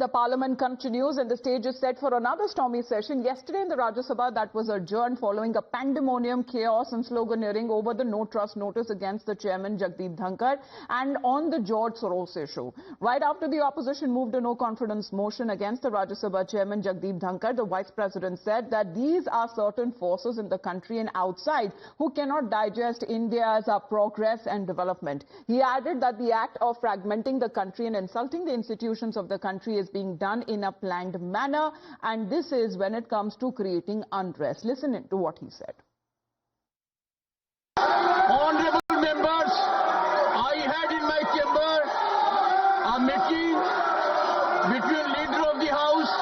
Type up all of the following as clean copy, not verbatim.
The parliament continues and the stage is set for another stormy session. Yesterday in the Rajya Sabha that was adjourned following a pandemonium, chaos and sloganeering over the no trust notice against the chairman Jagdeep Dhankar and on the George Soros issue. Right after the opposition moved a no confidence motion against the Rajya Sabha chairman Jagdeep Dhankar, the vice president said that these are certain forces in the country and outside who cannot digest India's progress and development. He added that the act of fragmenting the country and insulting the institutions of the country is being done in a planned manner, and this is when it comes to creating unrest. Listen to what he said. Honorable members, I had in my chamber a meeting between leader of the House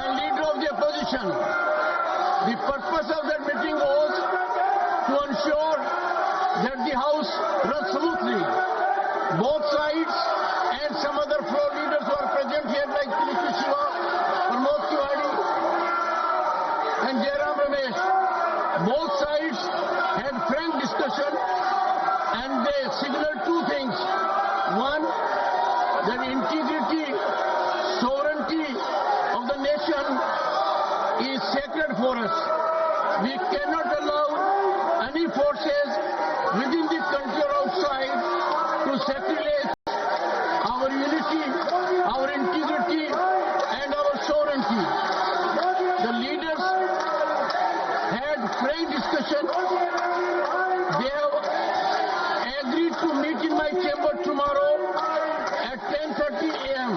and leader of the opposition. The purpose of that meeting was to ensure that the House runs smoothly. Both sides and some other floor leaders who are present here like P.C. Shiva, Pramod Tiwari and Jairam Ramesh. Both sides had frank discussion and they signaled two things. One, that integrity, sovereignty of the nation is sacred for us. We cannot allow any forces within the country or outside to sacrilege our unity, our integrity and our sovereignty. The leaders had frank discussion. They have agreed to meet in my chamber tomorrow at 10:30 a.m.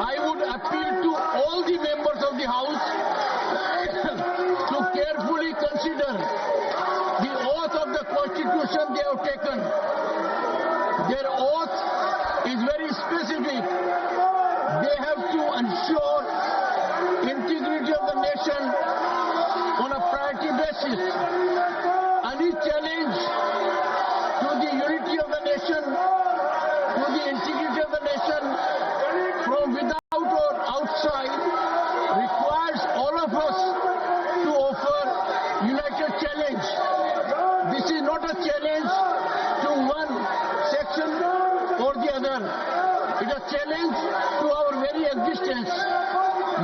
I would appeal to all the members of the House to carefully consider the oath of the Constitution they have taken. Their oath is very specific. They have to ensure integrity of the nation on a priority basis. Any challenge to the unity of the nation, to the integrity of the nation from without or outside requires all of us to offer united challenge. This is not a challenge to one section or the other. It is a challenge to our very existence.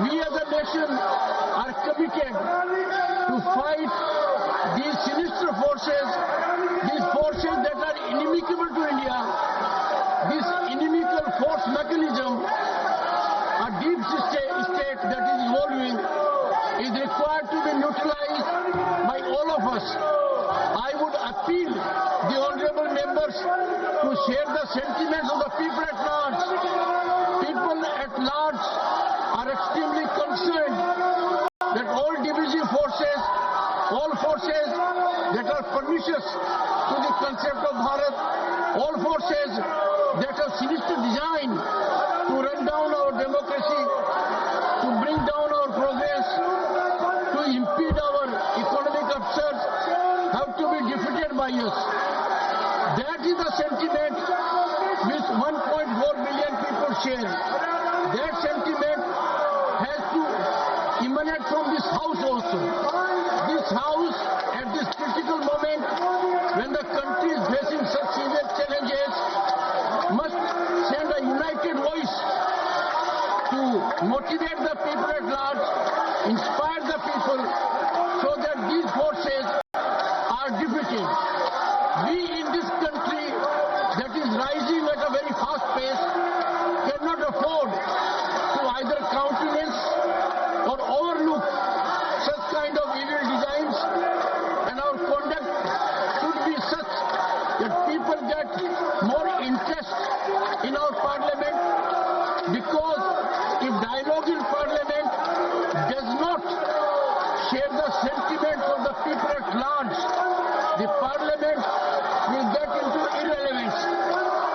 We as a nation are committed to fight these sinister forces, these forces that are inimical to India. This inimical force mechanism, a deep state that is evolving, is required to be neutralized by all of us. I would appeal the honorable members to share the sentiments of the people at large. People at large are extremely concerned that all divisive forces, all forces that are pernicious to the concept of Bharat, all forces that have sinister design to run down our democracy, to bring down our progress, to impede our economic upsurge, have to be defeated by us. That is the sentiment which 1.4 billion people share. That sentiment has to emanate from this House also. This House, at this critical moment, when the country is facing such severe challenges, must send a united voice to motivate the people at large, inspire the people, so that these forces are defeated. We in this country that is rising at a very fast pace cannot afford to either countenance or overlook such kind of evil designs, and our conduct should be such that people get more interest in our parliament, because if dialogue in parliament does not share the sentiments of the people at large, the parliament will get into irrelevance.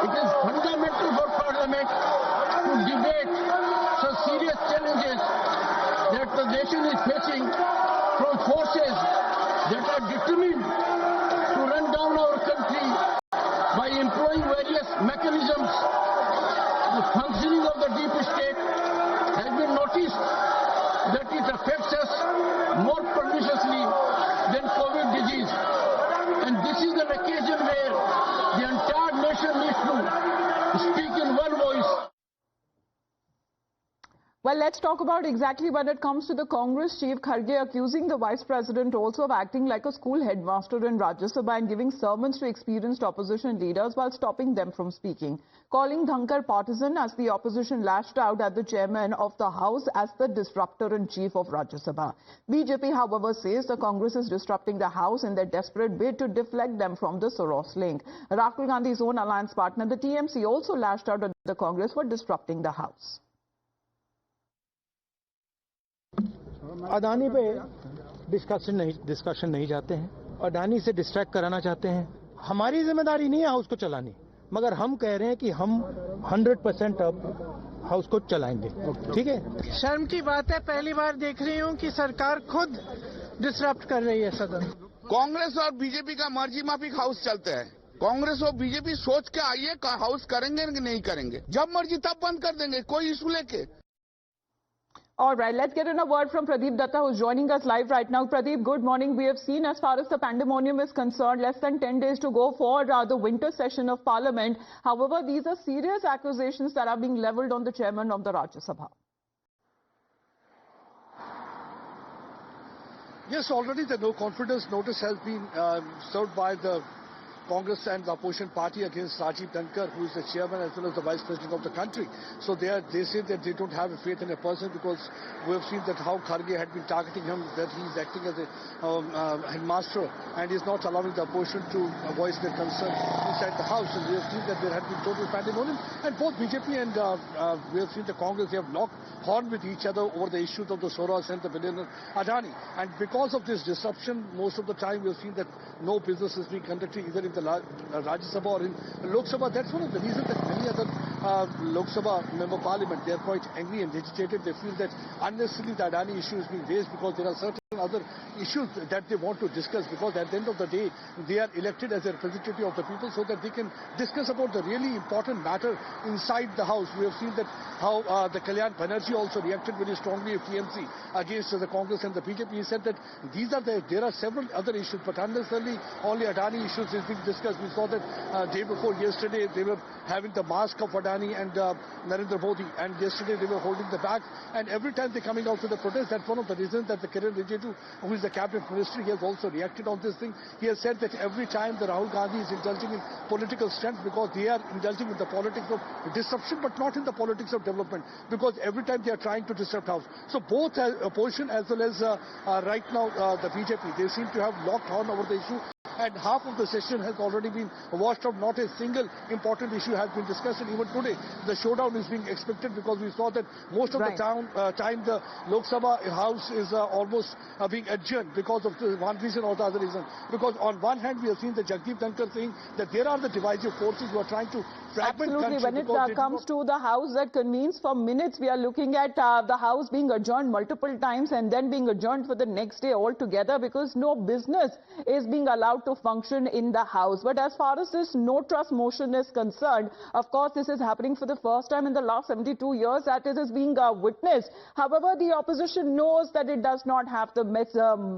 It is fundamental for parliament to debate such serious challenges that the nation is facing from forces that are determined to run down our country by employing various mechanisms. The functioning of the deep state has been noticed that it affects us more perniciously than COVID disease. And this is an occasion where the entire nation needs to speak in one voice. Well, let's talk about exactly when it comes to the Congress chief, Kharge accusing the Vice President also of acting like a school headmaster in Rajya Sabha and giving sermons to experienced opposition leaders while stopping them from speaking. Calling Dhankar partisan as the opposition lashed out at the chairman of the House as the disruptor-in-chief of Rajya Sabha. BJP, however, says the Congress is disrupting the House in their desperate bid to deflect them from the Soros link. Rahul Gandhi's own alliance partner, the TMC, also lashed out at the Congress for disrupting the House. Adani पे discussion नहीं जाते हैं, अडानी से distract कराना चाहते हैं। हमारी जिम्मेदारी नहीं है हाउस को चलानी, मगर हम कह रहे हैं कि हम 100% अब हाउस को चलाएंगे। ठीक है, शर्म की बात है, पहली बार देख रही हूं कि सरकार खुद डिसरप्ट कर रही है सदन। कांग्रेस और बीजेपी का मर्जी माफिक हाउस चलता है। कांग्रेस और बीजेपी सोच के आइए हाउस करेंगे कि नहीं करेंगे, जब मर्जी तब बंद कर देंगे, कोई इशू लेके। All right, let's get in a word from Pradeep Datta, who's joining us live right now. Pradeep, good morning. We have seen, as far as the pandemonium is concerned, less than 10 days to go for the winter session of Parliament. However, these are serious accusations that are being levelled on the chairman of the Rajya Sabha. Yes, already the no confidence notice has been served by the Congress and the opposition party against Rajiv Dhankar, who is the chairman as well as the vice president of the country. So they say that they don't have a faith in a person, because we have seen that how Kharge had been targeting him, that he is acting as a headmaster and is not allowing the opposition to voice their concern inside the house. And we have seen that there had been total pandemonium, and both BJP and we have seen the Congress, they have locked horn with each other over the issues of the Soros and the billionaire Adani. And because of this disruption, most of the time we have seen that no business is being conducted either in the Rajya Sabha or in Lok Sabha. That's one of the reasons that many other Lok Sabha member parliament, they are quite angry and agitated. They feel that unnecessarily the Adani issue is being raised, because there are certain other issues that they want to discuss, because at the end of the day they are elected as a representative of the people, so that they can discuss about the really important matter inside the house. We have seen that how the Kalyan Banerjee also reacted very strongly of TMC against the Congress and the BJP. He said that there are several other issues, but unnecessarily only Adani issues is being discussed. We saw that day before yesterday they were having the mask of Adani and Narendra Modi, and yesterday they were holding the bags, and every time they're coming out to the protest. That's one of the reasons that the Kiran Rijiju, who is the cabinet minister, he has also reacted on this thing. He has said that every time the Rahul Gandhi is indulging in political stunts, because they are indulging in the politics of disruption but not in the politics of development, because every time they are trying to disrupt house. So both opposition as well as right now the BJP, they seem to have locked horn over the issue, and half of the session has already been washed out. Not a single important issue has been discussed, and even today the showdown is being expected, because we saw that most of the time the Lok Sabha House is almost being adjourned because of one reason or the other reason. Because on one hand we have seen the Jagdeep Dhankar saying that there are the divisive forces who are trying to fragment Absolutely. When it comes to the House that convenes for minutes, we are looking at the House being adjourned multiple times and then being adjourned for the next day altogether, because no business is being allowed to function in the House. But as far as this no trust motion is concerned, of course this is happening for the first time in the last 72 years that it is being witnessed. However, the opposition knows that it does not have the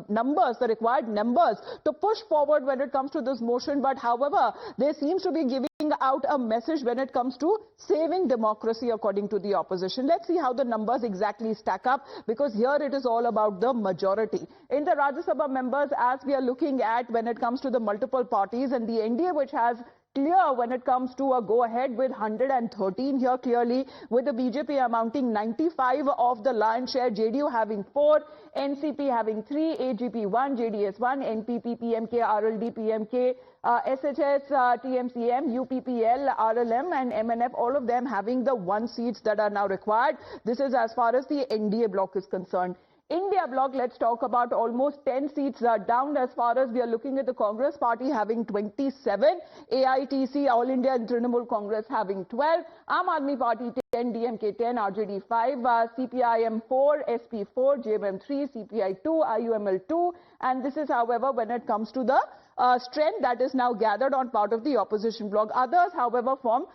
numbers, the required numbers to push forward when it comes to this motion. But however, they seems to be giving out a message when it comes to saving democracy, according to the opposition. Let's see how the numbers exactly stack up, because here it is all about the majority. In the Rajya Sabha members, as we are looking at when it comes to the multiple parties, and the NDA, which has clear when it comes to a go-ahead with 113 here clearly, with the BJP amounting 95 of the lion's share, JDU having 4, NCP having 3, AGP 1, JDS 1, NPP, PMK, RLD, PMK, SHS, TMCM, UPPL, RLM and MNF, all of them having the 1 seats that are now required. This is as far as the NDA bloc is concerned. India bloc, let's talk about almost 10 seats down as far as we are looking at the Congress party having 27, AITC, All India and Trinamool Congress having 12, Aam Aadmi Party 10, DMK 10, RJD 5, CPIM 4, SP 4, JMM 3, CPI 2, IUML 2, and this is, however, when it comes to the strength that is now gathered on part of the opposition bloc. Others, however, form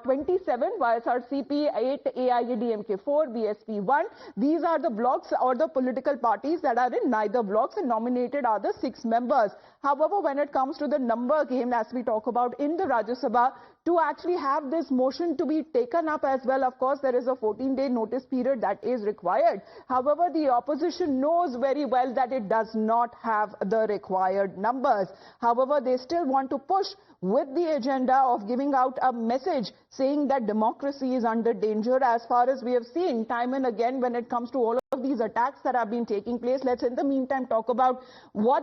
27, YSRCP 8, AIADMK 4, BSP 1. These are the blocks or the political parties that are in neither blocks, and nominated are the 6 members. However, when it comes to the number game, as we talk about in the Rajya Sabha, to actually have this motion to be taken up as well. Of course, there is a 14-day notice period that is required. However, the opposition knows very well that it does not have the required numbers. However, they still want to push with the agenda of giving out a message saying that democracy is under danger, as far as we have seen time and again when it comes to all of these attacks that have been taking place. Let's in the meantime talk about what